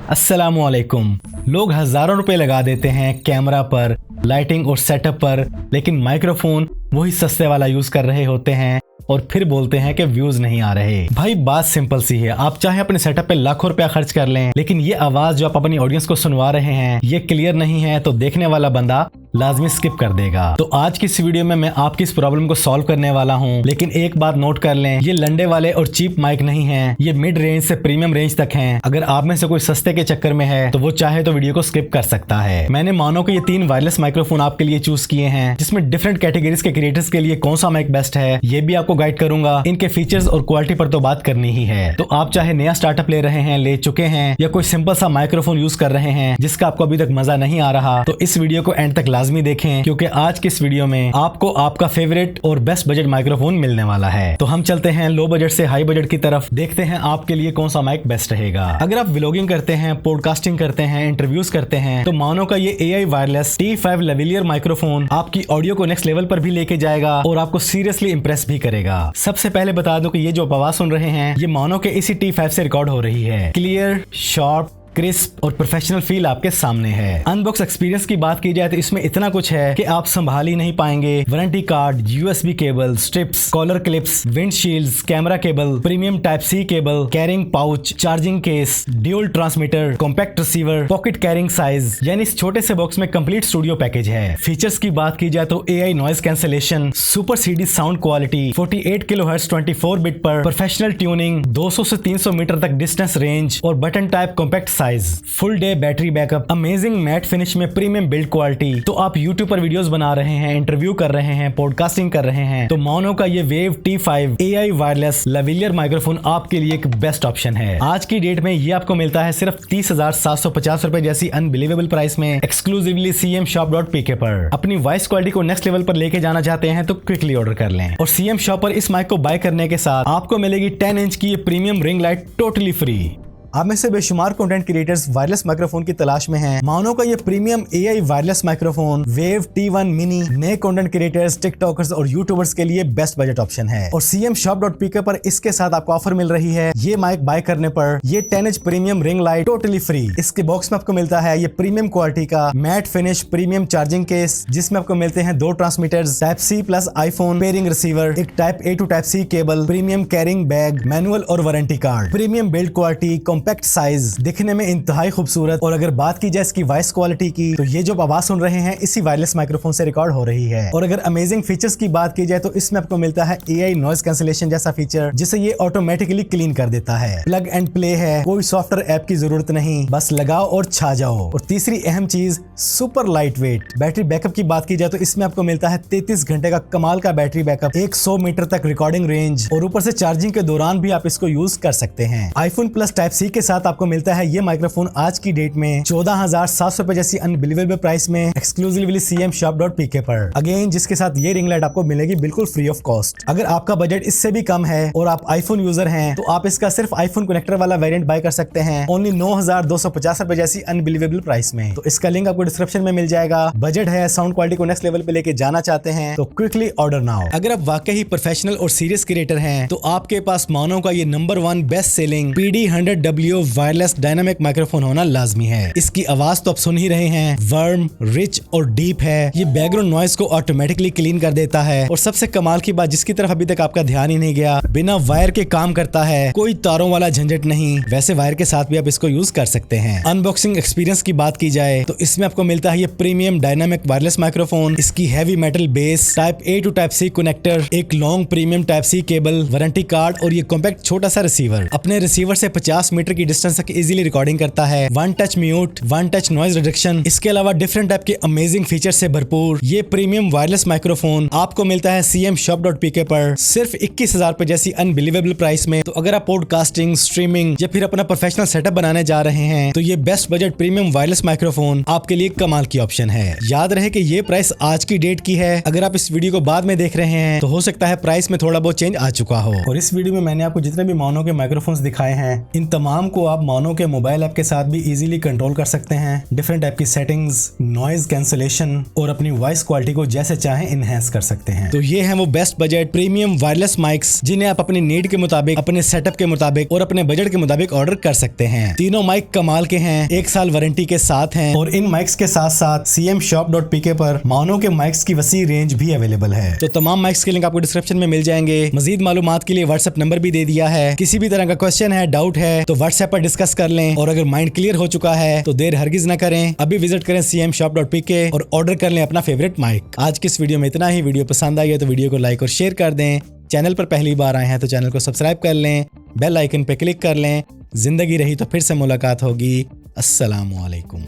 अस्सलामुअलैकुम। लोग हजारों रुपए लगा देते हैं कैमरा पर, लाइटिंग और सेटअप पर, लेकिन माइक्रोफोन वही सस्ते वाला यूज कर रहे होते हैं और फिर बोलते हैं कि व्यूज नहीं आ रहे। भाई बात सिंपल सी है, आप चाहे अपने सेटअप पे लाखों रुपया खर्च कर लें, लेकिन ये आवाज जो आप अपनी ऑडियंस को सुनवा रहे हैं ये क्लियर नहीं है तो देखने वाला बंदा लाजमी स्किप कर देगा। तो आज की इस वीडियो में मैं आपकी इस प्रॉब्लम को सॉल्व करने वाला हूं, लेकिन एक बात नोट कर लें, ये लंडे वाले और चीप माइक नहीं हैं, ये मिड रेंज से प्रीमियम रेंज तक हैं। अगर आप में से कोई सस्ते के चक्कर में है तो वो चाहे तो वीडियो को स्किप कर सकता है। मैंने मानो कि ये 3 वायरलेस माइक्रोफोन आपके लिए चूज किए हैं, जिसमें डिफरेंट कैटेगरीज के क्रिएटर्स के लिए कौन सा माइक बेस्ट है ये भी आपको गाइड करूंगा। इनके फीचर्स और क्वालिटी पर तो बात करनी ही है। तो आप चाहे नया स्टार्टअप ले रहे हैं, ले चुके हैं, या कोई सिंपल सा माइक्रोफोन यूज कर रहे हैं जिसका आपको अभी तक मजा नहीं आ रहा, तो इस वीडियो को एंड तक लाजमी देखें, क्योंकि आज की इस वीडियो में आपको आपका फेवरेट और बेस्ट बजट माइक्रोफोन मिलने वाला है। तो हम चलते हैं लो बजट से हाई बजट की तरफ, देखते हैं आपके लिए कौन सा माइक बेस्ट रहेगा। अगर आप व्लॉगिंग करते हैं, पॉडकास्टिंग करते हैं, इंटरव्यूज करते हैं, तो मानो का ये AI wireless T5 lavalier microphone आपकी ऑडियो को नेक्स्ट लेवल पर भी लेके जाएगा और आपको सीरियसली इंप्रेस भी करेगा। सबसे पहले बता दूं कि ये जो आवाज सुन रहे हैं ये मानो के इसी T5 से रिकॉर्ड हो रही है। क्लियर, शार्प, क्रिस्प और प्रोफेशनल फील आपके सामने है। अनबॉक्स एक्सपीरियंस की बात की जाए तो इसमें इतना कुछ है कि आप संभाल ही नहीं पाएंगे। Warranty card, USB cable, strips, collar clips, windshields, camera cable, premium type C cable, carrying pouch, charging case, dual transmitter, compact receiver, pocket carrying size, यानी इस छोटे से बॉक्स में कंप्लीट स्टूडियो पैकेज है। फीचर्स की बात की जाए तो AI noise cancellation, super CD sound quality, 48 kHz 24 bit पर प्रोफेशनल ट्यूनिंग, 200 से 300 मीटर तक डिस्टेंस रेंज और button type compact size, full day battery backup, amazing matte finish में प्रीमियम बिल्ड क्वालिटी। तो आप YouTube पर वीडियोस बना रहे हैं, इंटरव्यू कर रहे हैं, पॉडकास्टिंग कर रहे हैं, तो मानो का ये wave T5 AI wireless lavalier microphone आपके लिए एक बेस्ट ऑप्शन है। आज की डेट में ये आपको मिलता है सिर्फ 30,750 रुपए जैसी अनबिलीवेबल प्राइस में, एक्सक्लूसिवली cmshop.pk पर। अपनी वॉइस क्वालिटी को नेक्स्ट लेवल पर लेके जाना चाहते हैं तो क्विकली ऑर्डर कर लें। और CM शॉप पर इस माइक को बाय करने के साथ आपको मिलेगी 10 इंच की ये premium ring light totally free. आप में से बेशुमार कंटेंट क्रिएटर्स वायरलेस माइक्रोफोन की तलाश में हैं। मानो का ये premium AI wireless microphone wave T1 mini नए कंटेंट क्रिएटर्स, टिकटॉकर्स और यूट्यूबर्स के लिए बेस्ट बजट ऑप्शन है। और cmshop.pk पर इसके साथ आपको ऑफर मिल रही है। ये माइक बाय करने पर ये 10 inch premium ring light totally free. इसके बॉक्स में आपको मिलता है ये प्रीमियम क्वालिटी का matte finish premium charging case, जिसमें आपको मिलते हैं 2 transmitters, type C plus iPhone pairing receiver, एक type A to type C cable, premium carrying bag, manual और warranty card, premium build quality, compact size, दिखने में इंतहाई खूबसूरत। और अगर बात की जाए इसकी वॉइस क्वालिटी की, तो ये जो आवाज सुन रहे हैं इसी वायरलेस माइक्रोफोन से रिकॉर्ड हो रही है। और अगर अमेजिंग फीचर्स की बात की जाए तो इसमें आपको मिलता है AI नॉइज कैंसलेशन जैसा फीचर, जिसे ये ऑटोमेटिकली क्लीन कर देता है। प्लग एंड प्ले है, कोई सॉफ्टवेयर ऐप की जरूरत नहीं, बस लगाओ और छा जाओ। और तीसरी अहम चीज, super light weight. Battery backup की बात की जाए तो इसमें आपको मिलता है 33 घंटे का कमाल का बैटरी बैकअप, 100 मीटर तक रिकॉर्डिंग रेंज, और ऊपर से चार्जिंग के दौरान भी आप इसको यूज कर सकते हैं। आईफोन प्लस टाइप C के साथ आपको मिलता है ये माइक्रोफोन आज की डेट में 14,700 रुपए जैसी अनबिलीवेबल प्राइस में, एक्सक्लूसिवली cmshop.pk पर। अगेन जिसके साथ ये रिंग लाइट आपको मिलेगी बिल्कुल फ्री ऑफ कॉस्ट। अगर आपका बजट इससे भी कम है और आप आईफोन यूजर हैं तो आप इसका सिर्फ आईफोन कनेक्टर वाला वेरिएंट बाय कर सकते हैं ओनली 9,250 रुपए जैसी अनबिलीवेबल प्राइस में। तो इसका लिंक आपको डिस्क्रिप्शन में मिल जाएगा। बजट है, साउंड क्वालिटी को नेक्स्ट लेवल पे लेके जाना चाहते हैं तो क्विकली ऑर्डर नाउ। अगर आप वाकई ही प्रोफेशनल और सीरियस क्रिएटर हैं तो आपके पास मानो का ये number 1 best selling PD100W wireless dynamic microphone होना लाजमी है। इसकी आवाज तो आप सुन ही रहे हैं, वार्म, रिच और डीप है। ये बैकग्राउंड नॉइज को ऑटोमेटिकली क्लीन कर देता है। और सबसे कमाल की बात जिसकी तरफ अभी तक आपका ध्यान ही नहीं गया, बिना वायर के काम करता है, कोई तारों वाला झंझट नहीं। वैसे वायर के साथ भी आप इसको यूज कर सकते हैं। अनबॉक्सिंग एक्सपीरियंस की बात की जाए तो इसमें आपको मिलता है ये प्रीमियम डायनामिक वायरलेस माइक्रोफोन, इसकी heavy metal base, type A to type C connector, एक long premium type C cable, warranty card और ये कॉम्पैक्ट छोटा सा रिसीवर। अपने रिसीवर से 50 मीटर की डिस्टेंस तक इजीली रिकॉर्डिंग करता है। One touch mute, one touch noise reduction, इसके अलावा डिफरेंट टाइप के अमेजिंग फीचर से भरपूर ये प्रीमियम वायरलेस माइक्रोफोन आपको मिलता है cmshop.pk पर सिर्फ 21,000 रुपए जैसी अनबिलीवेबल प्राइस में। तो अगर आप पॉडकास्टिंग, स्ट्रीमिंग या फिर अपना प्रोफेशनल सेटअप बनाने जा रहे हैं तो ये best budget premium wireless microphone आपके लिए कमाल की ऑप्शन है। याद रहे कि ये प्राइस आज की डेट की है। अगर आप इस वीडियो को बाद में देख रहे हैं तो हो सकता है प्राइस में थोड़ा बहुत चेंज आ चुका हो। और इस वीडियो में मैंने आपको जितने भी मानो के माइक्रोफोन्स दिखाए हैं इन तमाम तमाम को आप मानो के मोबाइल ऐप के साथ भी इजीली कंट्रोल कर सकते हैं। डिफरेंट टाइप की सेटिंग्स, नॉइज कैंसलेशन और अपनी वॉइस क्वालिटी को जैसे चाहे इनहेंस कर सकते हैं। तो ये हैं वो best budget premium wireless mics जिन्हें आप अपनी नीड के मुताबिक, अपने सेटअप के मुताबिक और अपने बजट के मुताबिक ऑर्डर कर सकते हैं। तीनों माइक कमाल के हैं, 1 साल वारंटी के साथ हैं और इन माइक्स के साथ साथ cmshop.pk पर मानो के माइक्स की वसी रेंज भी अवेलेबल है। तो तमाम माइक्स के लिंक आपको डिस्क्रिप्शन में मिल जाएंगे। मजीद मालूमात के लिए व्हाट्सएप नंबर भी दे दिया है। किसी भी तरह का क्वेश्चन है, डाउट है तो व्हाट्सएप पर डिस्कस कर लें और अगर माइंड क्लियर हो चुका है तो देर हरगिज न करें, अभी विजिट करें cmshop.pk और ऑर्डर कर लें अपना फेवरेट माइक। आज की इस वीडियो में इतना ही। वीडियो पसंद आई है तो वीडियो को लाइक और शेयर कर दें। चैनल पर पहली बार आए हैं तो चैनल को सब्सक्राइब कर लें, बेल आइकन पे क्लिक कर लें। जिंदगी रही तो फिर से मुलाकात होगी। अस्सलामु अलैकुम।